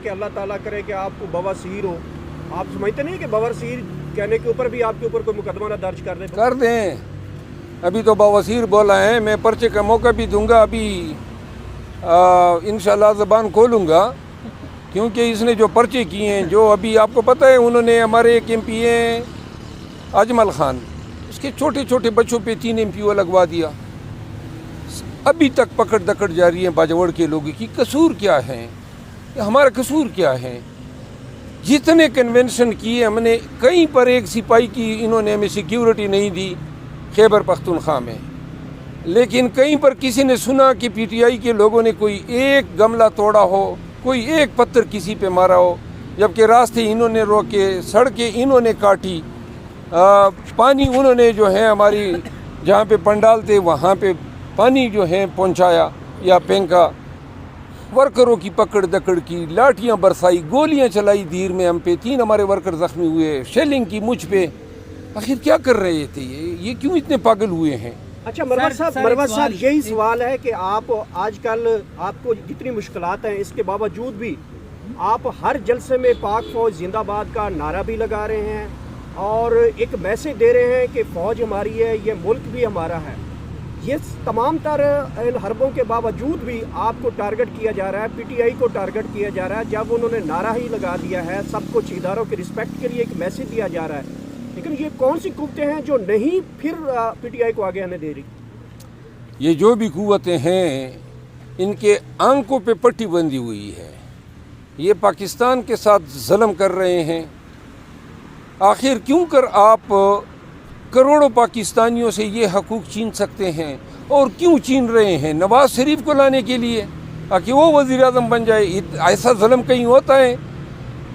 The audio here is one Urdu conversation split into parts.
کہ اللہ تعالیٰ کرے کہ آپ کو بواسیر ہو، آپ سمجھتے نہیں کہ بواسیر کہنے کے اوپر بھی آپ کے اوپر کوئی مقدمہ نہ درج کر دیں؟ ابھی تو بواسیر بولا ہے، میں پرچے کا موقع بھی دوں گا، ابھی انشاءاللہ زبان کھولوں گا، کیونکہ اس نے جو پرچے کیے ہیں، جو ابھی آپ کو پتہ ہے انہوں نے ہمارے ایک MP ہیں اجمل خان، اس کے چھوٹے چھوٹے بچوں پہ 3 MPO لگوا دیا، ابھی تک پکڑ دکڑ جاری ہے باجوڑ کے لوگوں کی۔ قصور کیا ہے؟ ہمارا قصور کیا ہے؟ جتنے کنونشن کیے ہم نے، کہیں پر ایک سپاہی کی انہوں نے ہمیں سیکیورٹی نہیں دی خیبر پختونخوا میں، لیکن کہیں پر کسی نے سنا کہ PTI کے لوگوں نے کوئی ایک گملہ توڑا ہو، کوئی ایک پتھر کسی پہ مارا ہو، جبکہ راستے انہوں نے روکے، سڑکیں انہوں نے کاٹی، پانی انہوں نے جو ہے ہماری جہاں پہ پنڈال تھے وہاں پہ پانی جو ہے پہنچایا یا پھینکا، ورکروں کی پکڑ دکڑ کی، لاٹھیاں برسائی، گولیاں چلائی دیر میں ہم پہ، 3 ہمارے ورکر زخمی ہوئے، شیلنگ کی مجھ پہ۔ آخر کیا کر رہے تھے یہ کیوں اتنے پاگل ہوئے ہیں؟ اچھا مروت صاحب یہی سوال ہے کہ آپ آج کل آپ کو جتنی مشکلات ہیں اس کے باوجود بھی آپ ہر جلسے میں پاک فوج زندہ باد کا نعرہ بھی لگا رہے ہیں اور ایک میسج دے رہے ہیں کہ فوج ہماری ہے، یہ ملک بھی ہمارا ہے۔ یہ تمام تر ان حربوں کے باوجود بھی آپ کو ٹارگٹ کیا جا رہا ہے، PTI کو ٹارگٹ کیا جا رہا ہے، جب انہوں نے نعرہ ہی لگا دیا ہے، سب کچھ اداروں کے رسپیکٹ کے لیے ایک میسج دیا جا رہا ہے، لیکن یہ کون سی قوتیں ہیں جو نہیں پھر PTI کو آگے آنے دے رہی؟ یہ جو بھی قوتیں ہیں ان کے آنکھوں پہ پٹی بندھی ہوئی ہے، یہ پاکستان کے ساتھ ظلم کر رہے ہیں۔ آخر کیوں کر آپ کروڑوں پاکستانیوں سے یہ حقوق چھین سکتے ہیں اور کیوں چھین رہے ہیں؟ نواز شریف کو لانے کے لیے تاکہ وہ وزیر اعظم بن جائے، ایسا ظلم کہیں ہوتا ہے؟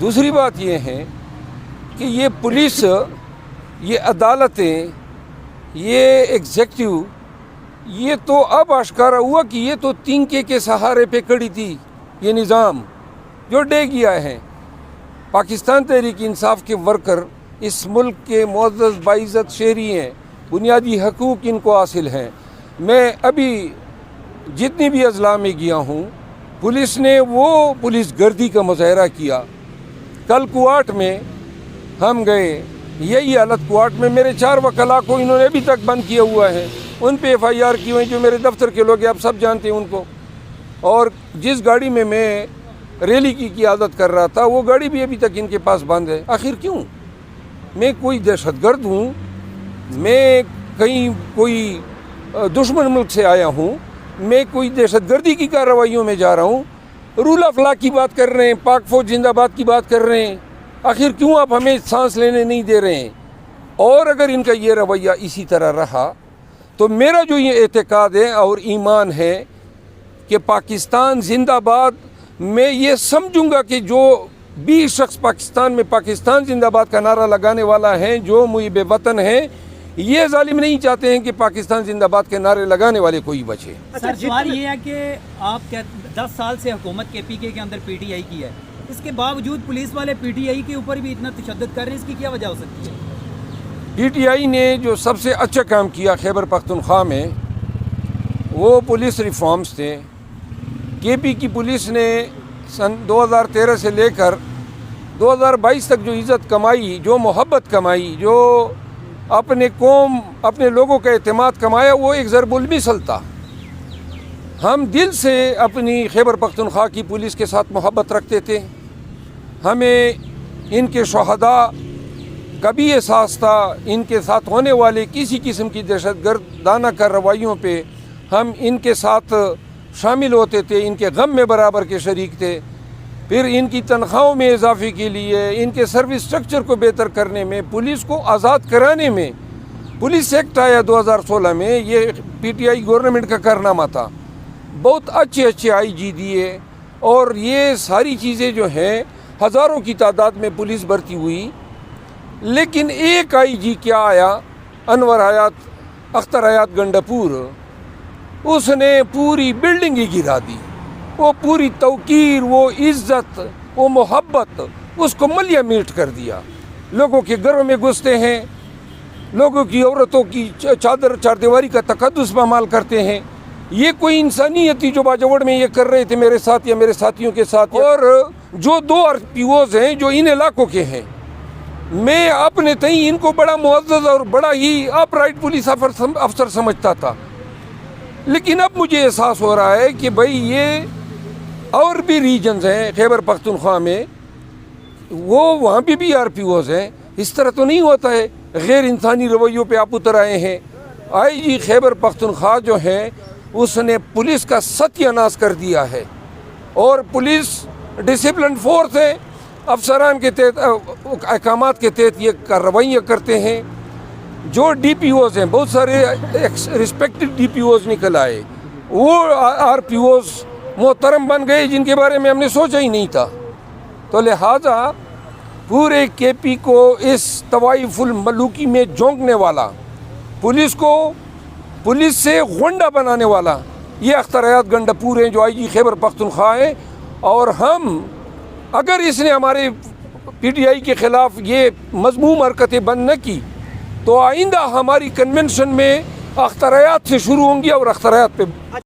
دوسری بات یہ ہے کہ یہ پولیس، یہ عدالتیں، یہ ایگزیکٹو، یہ تو اب آشکارا ہوا کہ یہ تو تینکے کے سہارے پہ کھڑی تھی، یہ نظام جو ڈے گیا ہے۔ پاکستان تحریک انصاف کے ورکر اس ملک کے معزز باعزت شہری ہیں، بنیادی حقوق ان کو حاصل ہیں۔ میں ابھی جتنی بھی اضلاع میں گیا ہوں، پولیس نے وہ پولیس گردی کا مظاہرہ کیا۔ کل کوارٹ میں ہم گئے، یہی حالت کوارٹ میں، میرے 4 وکلاء کو انہوں نے ابھی تک بند کیا ہوا ہے، ان پہ FIR کی ہوئی، جو میرے دفتر کے لوگ ہیں آپ سب جانتے ہیں ان کو۔ اور جس گاڑی میں ریلی کی قیادت کر رہا تھا وہ گاڑی بھی ابھی تک ان کے پاس بند ہے۔ آخر کیوں؟ میں کوئی دہشت گرد ہوں؟ میں کہیں کوئی دشمن ملک سے آیا ہوں؟ میں کوئی دہشت گردی کی کارروائیوں میں جا رہا ہوں؟ رول آف لا کی بات کر رہے ہیں، پاک فوج زندہ باد کی بات کر رہے ہیں، آخر کیوں آپ ہمیں سانس لینے نہیں دے رہے ہیں؟ اور اگر ان کا یہ رویہ اسی طرح رہا تو میرا جو یہ اعتقاد ہے اور ایمان ہے کہ پاکستان زندہ باد، میں یہ سمجھوں گا کہ جو بھی شخص پاکستان میں پاکستان زندہ باد کا نعرہ لگانے والا ہے، جو محب وطن ہیں، یہ ظالم نہیں چاہتے ہیں کہ پاکستان زندہ باد کے نعرے لگانے والے کوئی بچے۔ سر سوال یہ ہے کہ آپ 10 سال سے حکومت کے PK کے اندر PTI کی ہے، اس کے باوجود پولیس والے PTI کے اوپر بھی اتنا تشدد کر رہے ہیں، اس کی کیا وجہ ہو سکتی ہے؟ PTI نے جو سب سے اچھا کام کیا خیبر پختونخوا میں وہ پولیس ریفارمز تھے۔ KP کی پولیس نے سن 2013 سے لے کر 2022 تک جو عزت کمائی، جو محبت کمائی، جو اپنے قوم، اپنے لوگوں کا اعتماد کمایا، وہ ایک ضرب المثل تھا۔ ہم دل سے اپنی خیبر پختونخوا کی پولیس کے ساتھ محبت رکھتے تھے، ہمیں ان کے شہداء کا بھی احساس تھا، ان کے ساتھ ہونے والے کسی قسم کی دہشت گردانہ کارروائیوں پہ ہم ان کے ساتھ شامل ہوتے تھے، ان کے غم میں برابر کے شریک تھے۔ پھر ان کی تنخواہوں میں اضافے کے لیے، ان کے سروس سٹرکچر کو بہتر کرنے میں، پولیس کو آزاد کرانے میں، پولیس ایکٹ آیا 2016 میں، یہ PTI گورنمنٹ کا کارنامہ تھا۔ بہت اچھے IG دیے اور یہ ساری چیزیں جو ہیں ہزاروں کی تعداد میں پولیس بھرتی ہوئی، لیکن ایک IG کیا آیا، انور حیات، اختر حیات گنڈاپور، اس نے پوری بلڈنگ ہی گرا دی۔ وہ پوری توقیر، وہ عزت، وہ محبت، اس کو ملیہ میٹ کر دیا۔ لوگوں کے گھروں میں گھستے ہیں، لوگوں کی عورتوں کی چادر چاردیواری کا تقدس پامال کرتے ہیں۔ یہ کوئی انسانیت تھی جو باجوڑ میں یہ کر رہے تھے میرے ساتھ یا میرے ساتھیوں کے ساتھ؟ اور جو 2 RPOs ہیں جو ان علاقوں کے ہیں، میں اپنے تئیں ان کو بڑا معزز اور بڑا ہی اپ رائٹ پولیس افسر سمجھتا تھا، لیکن اب مجھے احساس ہو رہا ہے کہ بھائی یہ اور بھی ریجنز ہیں خیبر پختونخوا میں، وہاں پہ بھی RPOs ہیں. اس طرح تو نہیں ہوتا ہے. غیر انسانی رویوں پہ آپ اتر آئے ہیں. IG خیبر پختونخوا جو ہے اس نے پولیس کا ستیہ ناش کر دیا ہے، اور پولیس ڈسپلن فورس ہے، افسران کے تحت احکامات کے تحت یہ کارروائیاں کرتے ہیں. جو DPOs ہیں، بہت سارے رسپیکٹڈ DPOs نکل آئے، وہ RPOs محترم بن گئے جن کے بارے میں ہم نے سوچا ہی نہیں تھا. تو لہٰذا پورے KP کو اس طوائف الملوکی میں جھونکنے والا، پولیس سے غنڈہ بنانے والا یہ اختراعات گنڈا پورے ہیں جو IG خیبر پختونخوا ہے. اور ہم اگر اس نے ہمارے PTI کے خلاف یہ مذموم حرکتیں بند نہ کی تو آئندہ ہماری کنونشن میں اختراعات سے شروع ہوں گی اور اختراعات پہ